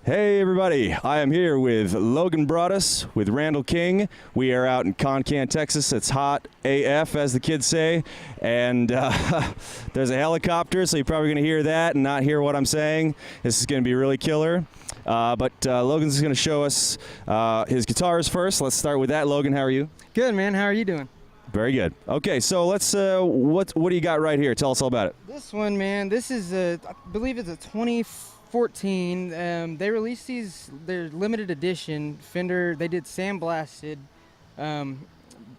Hey everybody, I am here with Logan Broadus with Randall King. We are out in Concan, Texas. It's hot AF, as the kids say, and there's a helicopter, so you're probably going to hear that and not hear what I'm saying. This is going to be really killer. But Logan's going to show us his guitars first. Let's start with that. Logan, how are you? Good, man. How are you doing? Very good. Okay, so let's. What do you got right here? Tell us all about it. This one, man. This is I believe it's a 2014. They released these. They're limited edition Fender. They did sandblasted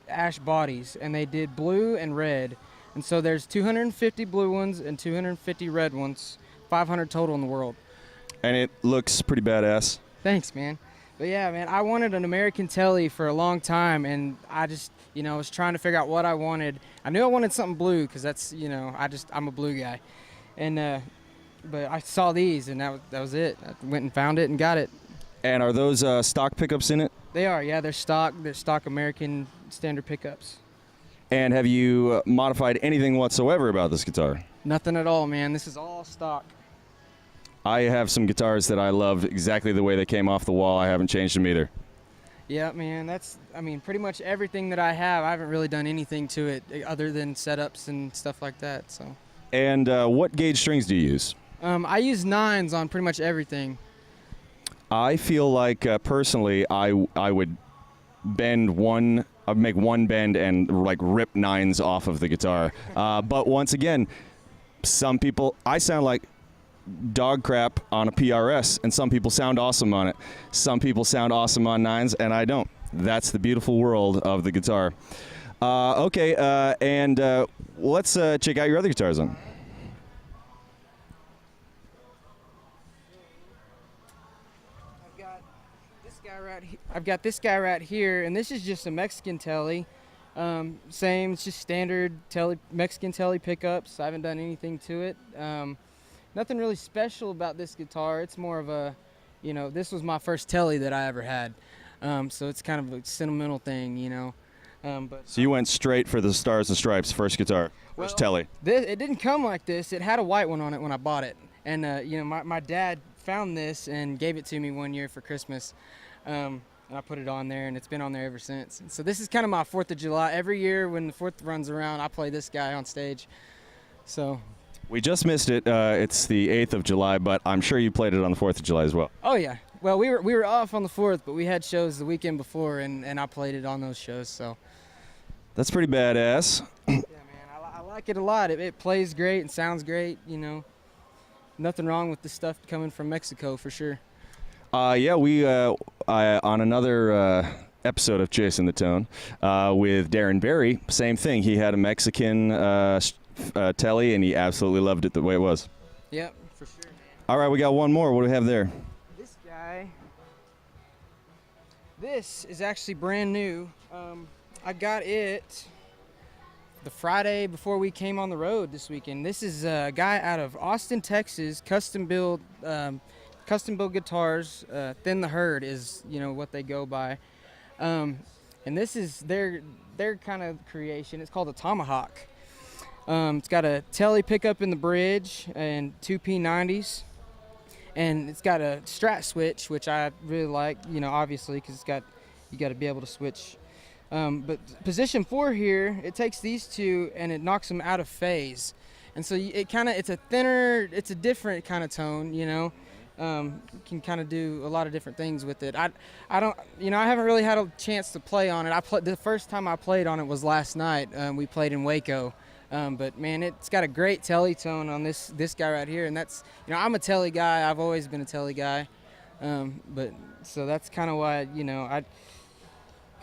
ash bodies, and they did blue and red. And so there's 250 blue ones and 250 red ones. 500 total in the world. And it looks pretty badass. Thanks, man. But yeah, man, I wanted an American Telly for a long time, and I just, was trying to figure out what I wanted. I knew I wanted something blue because that's, I'm a blue guy. And but I saw these, and that was it. I went and found it and got it. And are those stock pickups in it? They are, yeah. They're stock American standard pickups. And have you modified anything whatsoever about this guitar? Nothing at all, man. This is all stock. I have some guitars that I love exactly the way they came off the wall. I haven't changed them either. Yeah, man, pretty much everything that I have, I haven't really done anything to it other than setups and stuff like that. So. And what gauge strings do you use? I use 9s on pretty much everything. I feel like personally, I would bend one. I'd make one bend and like rip 9s off of the guitar. But once again, some people, I sound like dog crap on a PRS, and some people sound awesome on it. Some people sound awesome on 9s, and I don't. That's the beautiful world of the guitar. Okay, and let's check out your other guitars then. I've got this guy right here, and this is just a Mexican Telly. Same, it's just standard Mexican Telly pickups. I haven't done anything to it. Nothing really special about this guitar. It's more of a, this was my first Telly that I ever had. So it's kind of a sentimental thing, So you went straight for the Stars and Stripes first guitar, first Telly. It didn't come like this. It had a white one on it when I bought it. And, my dad found this and gave it to me one year for Christmas. And I put it on there, and it's been on there ever since. And so this is kind of my 4th of July. Every year when the 4th runs around, I play this guy on stage. So... We just missed it. It's the 8th of July, but I'm sure you played it on the 4th of July as well. Oh, yeah. Well, we were off on the 4th, but we had shows the weekend before, and I played it on those shows. So that's pretty badass. Yeah, man. I like it a lot. It plays great and sounds great, Nothing wrong with the stuff coming from Mexico, for sure. Yeah, we on another episode of Chasin the Tone with Darren Berry, same thing. He had a Mexican Telly, and he absolutely loved it the way it was. Yep, for sure, man. All right, we got one more. What do we have there? This guy. This is actually brand new. I got it the Friday before we came on the road this weekend. This is a guy out of Austin, Texas, custom build guitars. Thin the Herd is what they go by, and this is their kind of creation. It's called a Palma Hawk. It's got a Telly pickup in the bridge and 2 P90s, and it's got a Strat switch, which I really like, obviously, because you got to be able to switch. But position 4 here, it takes these two and it knocks them out of phase, and so it's a thinner, it's a different kind of tone, You can kind of do a lot of different things with it. I haven't really had a chance to play on it. The first time I played on it was last night. We played in Waco. But man, it's got a great Telly tone on this guy right here, and that's, I'm a Telly guy. I've always been a Telly guy, but so that's kind of why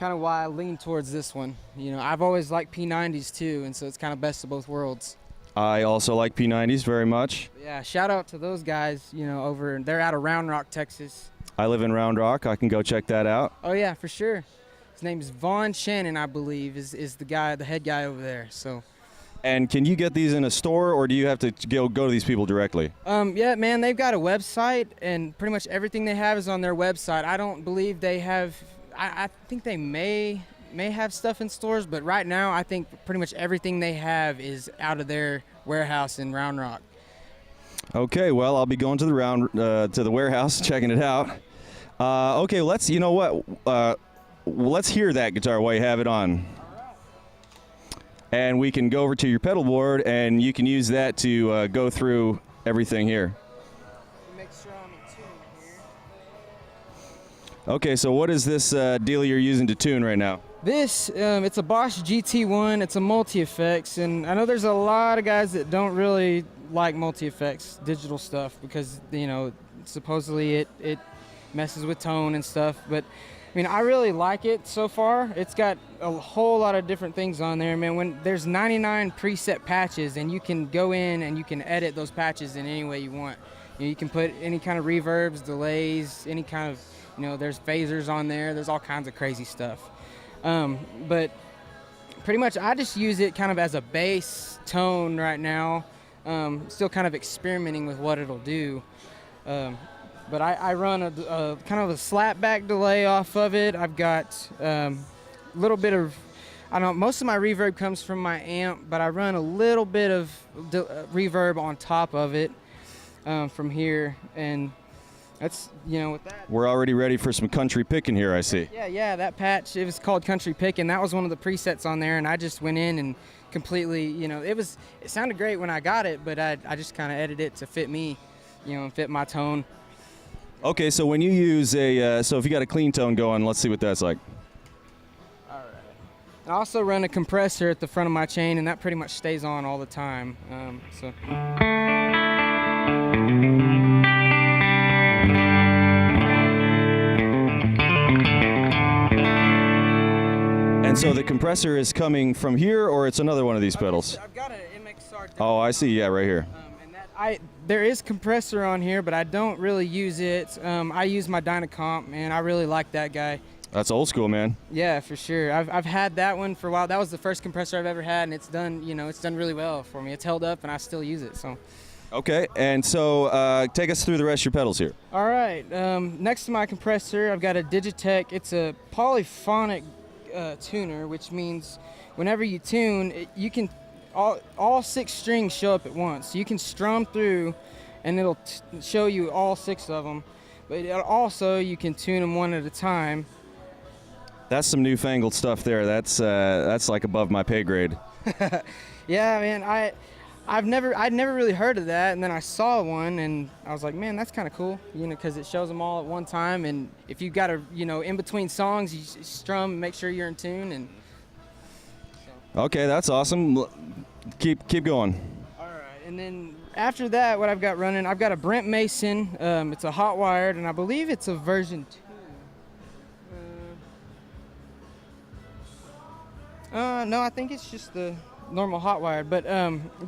I lean towards this one. I've always liked P90s too, and so it's kind of best of both worlds. I also like P90s very much. Yeah, shout out to those guys. They're out of Round Rock, Texas. I live in Round Rock. I can go check that out. Oh yeah, for sure. His name is Vaughn Shannon, I believe, is the head guy over there. So. And can you get these in a store, or do you have to go to these people directly? Yeah, man, they've got a website, and pretty much everything they have is on their website. I don't believe they have. I think they may have stuff in stores, but right now I think pretty much everything they have is out of their warehouse in Round Rock. Okay, well, I'll be going to the warehouse, checking it out. Okay, you know what? Let's hear that guitar while you have it on. And we can go over to your pedal board, and you can use that to go through everything here. Make sure I'm in tune here. Okay, so what is this deal you're using to tune right now? This, it's a Bosch GT1. It's a multi-effects, and I know there's a lot of guys that don't really like multi-effects digital stuff because, you know, supposedly it messes with tone and stuff, but I mean, I really like it so far. It's got a whole lot of different things on there, man. When there's 99 preset patches, and you can go in and you can edit those patches in any way you want. You know, you can put any kind of reverbs, delays, any kind of, you know, there's phasers on there. There's all kinds of crazy stuff. But pretty much I just use it kind of as a bass tone right now. Still kind of experimenting with what it'll do. But I run a kind of a slapback delay off of it. I've got a little bit of, I don't know, most of my reverb comes from my amp, but I run a little bit of reverb on top of it from here. And that's, you know, with that. We're already ready for some country picking here, I see. Yeah, that patch, it was called Country Pick, and that was one of the presets on there, and I just went in and completely, you know, it sounded great when I got it, but I just kind of edited it to fit me, you know, and fit my tone. Okay, so when you use so if you got a clean tone going, let's see what that's like. All right. I also run a compressor at the front of my chain, and that pretty much stays on all the time. And so the compressor is coming from here, or it's another one of these pedals? I've got an MXR. Oh, I see. Yeah, right here. There is compressor on here, but I don't really use it. I use my Dynacomp, man. I really like that guy. That's old school, man. Yeah, for sure. I've had that one for a while. That was the first compressor I've ever had, and it's done, you know, it's done really well for me. It's held up, and I still use it. So. Okay, and so take us through the rest of your pedals here. All right. Next to my compressor, I've got a Digitech. It's a polyphonic tuner, which means whenever you tune, you can. All 6 strings show up at once. So you can strum through, and it'll show you all 6 of them. But also, you can tune them one at a time. That's some newfangled stuff there. That's like above my pay grade. Yeah, man. I'd never really heard of that, and then I saw one, and I was like, man, that's kind of cool, you know, because it shows them all at one time. And if you got to, you know, in between songs, you strum and make sure you're in tune. And okay, that's awesome. Keep going. All right, and then after that, what I've got running, I've got a Brent Mason. It's a hot wired, and I believe it's a version 2. No, I think it's just the normal hot wired. But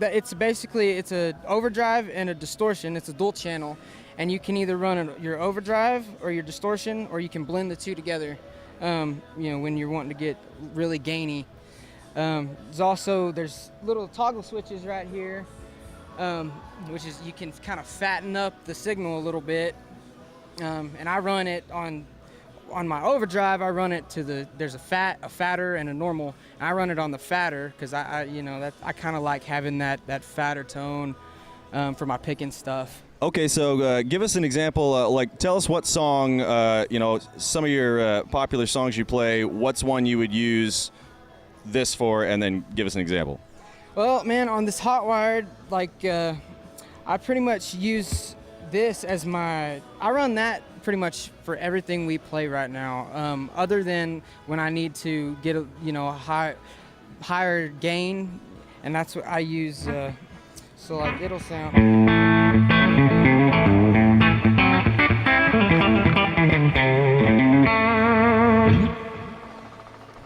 it's basically it's a overdrive and a distortion. It's a dual channel, and you can either run your overdrive or your distortion, or you can blend the two together. You know, when you're wanting to get really gainy. There's little toggle switches right here, which is you can kind of fatten up the signal a little bit. And I run it on my overdrive. I run it to there's a fatter and a normal. And I run it on the fatter because I kind of like having that fatter tone for my picking stuff. Okay, so give us an example. Tell us what song, some of your popular songs you play. What's one you would use this for, and then give us an example. Well, man, on this hot wired, I pretty much use this as I run that pretty much for everything we play right now, other than when I need to get a higher gain, and that's what I use. So it'll sound.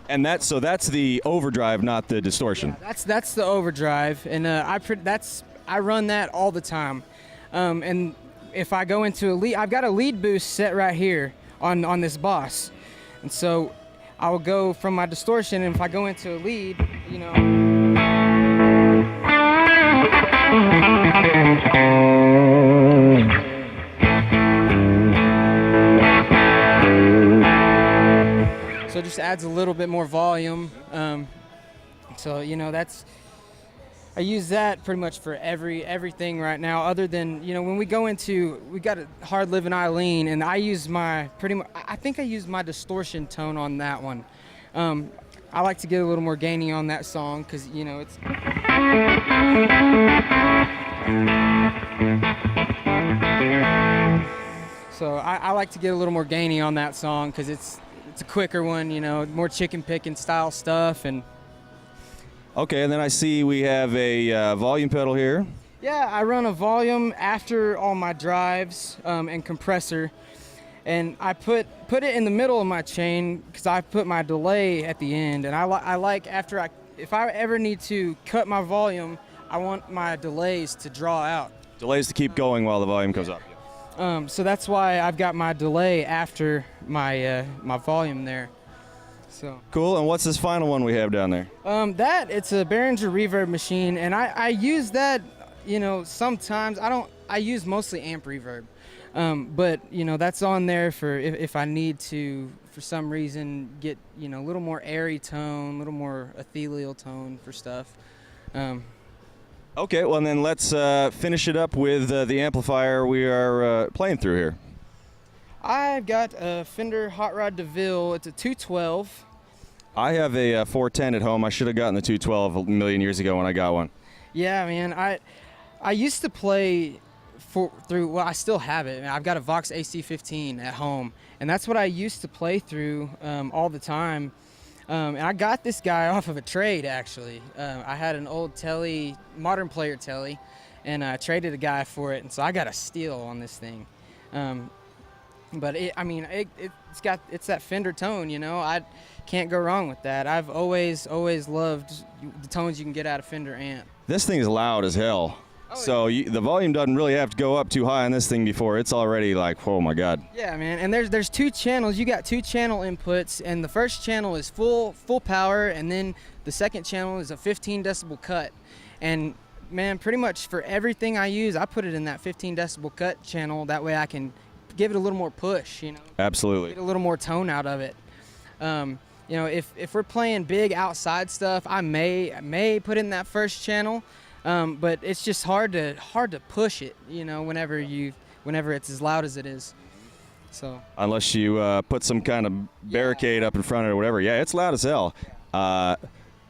And that's the overdrive, not the distortion. Yeah, that's the overdrive, and I run that all the time. And if I go into a lead, I've got a lead boost set right here on this Boss, and so I will go from my distortion, and if I go into a lead, you know. So it just adds a little bit more volume. So, you know, that's I use that pretty much for everything right now, other than, you know, when we got a Hard Living Eileen, and I use I think I use my distortion tone on that one. I like to get a little more gainy on that song because, you know, it's... So I like to get a little more gainy on that song because it's a quicker one, you know, more chicken picking style stuff. And Okay, and then I see we have a volume pedal here. yeah, I run a volume after all my drives and compressor, and I put it in the middle of my chain because I put my delay at the end. And I like if I ever need to cut my volume, I want my delays to draw out. Delays to keep going while the volume goes up. So that's why I've got my delay after my my volume there. So Cool, and what's this final one we have down there? it's a Behringer reverb machine, and I use that, you know, sometimes. I use mostly amp reverb, but you know, that's on there for if I need to, for some reason, get, you know, a little more airy tone, a little more ethereal tone for stuff. Okay, well then let's finish it up with the amplifier we are playing through here. I've got a Fender Hot Rod DeVille. It's a 212. I have a 410 at home. I should have gotten the 212 a million years ago when I got one. Yeah, man. I used to play well, I still have it. I've got a Vox AC-15 at home, and that's what I used to play through all the time. And I got this guy off of a trade, actually. I had an old Telly, modern player Telly, and I traded a guy for it, and so I got a steal on this thing. But it's that Fender tone, you know. I can't go wrong with that. I've always loved the tones you can get out of Fender amp. This thing is loud as hell. Oh, So the volume doesn't really have to go up too high on this thing before it's already like, oh my God. Yeah, man. And there's two channels. You got two channel inputs, and the first channel is full power, and then the second channel is a 15 decibel cut. And man, pretty much for everything I use, I put it in that 15 decibel cut channel. That way I can give it a little more push, you know. Absolutely. Get a little more tone out of it. You know, if we're playing big outside stuff, I may put in that first channel, but it's just hard to push it, you know, whenever it's as loud as it is. So Unless you put some kind of barricade up in front of it or whatever. Yeah, it's loud as hell.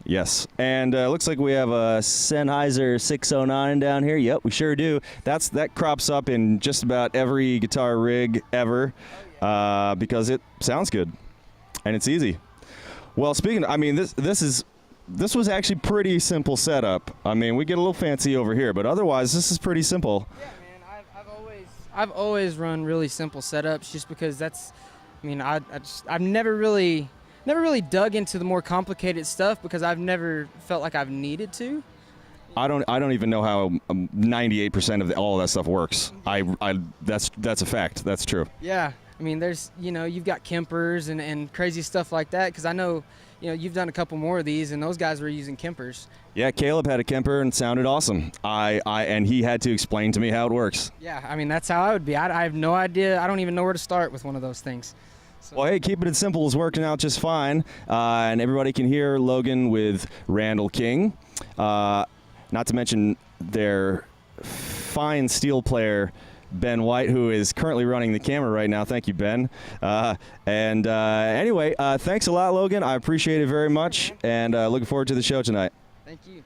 Yes. And looks like we have a Sennheiser 609 down here. Yep, we sure do. That crops up in just about every guitar rig ever because it sounds good and it's easy. Well, speaking of, I mean, this was actually pretty simple setup. I mean, we get a little fancy over here, but otherwise this is pretty simple. yeah, man, I've always run really simple setups just because I've never really dug into the more complicated stuff because I've never felt like I've needed to. I don't even know how 98% of all of that stuff works. That's a fact. That's true. Yeah, I mean, there's, you know, you've got Kempers and crazy stuff like that, because I know, you know, you've done a couple more of these, and those guys were using Kempers. Yeah, Caleb had a Kemper and sounded awesome. And he had to explain to me how it works. Yeah, I mean, that's how I would be. I have no idea. I don't even know where to start with one of those things. So. Well, hey, keeping it simple is working out just fine. And everybody can hear Logan with Randall King. Not to mention their fine steel player, Ben White, who is currently running the camera right now. Thank you, Ben. Anyway, thanks a lot, Logan. I appreciate it very much, and looking forward to the show tonight. Thank you.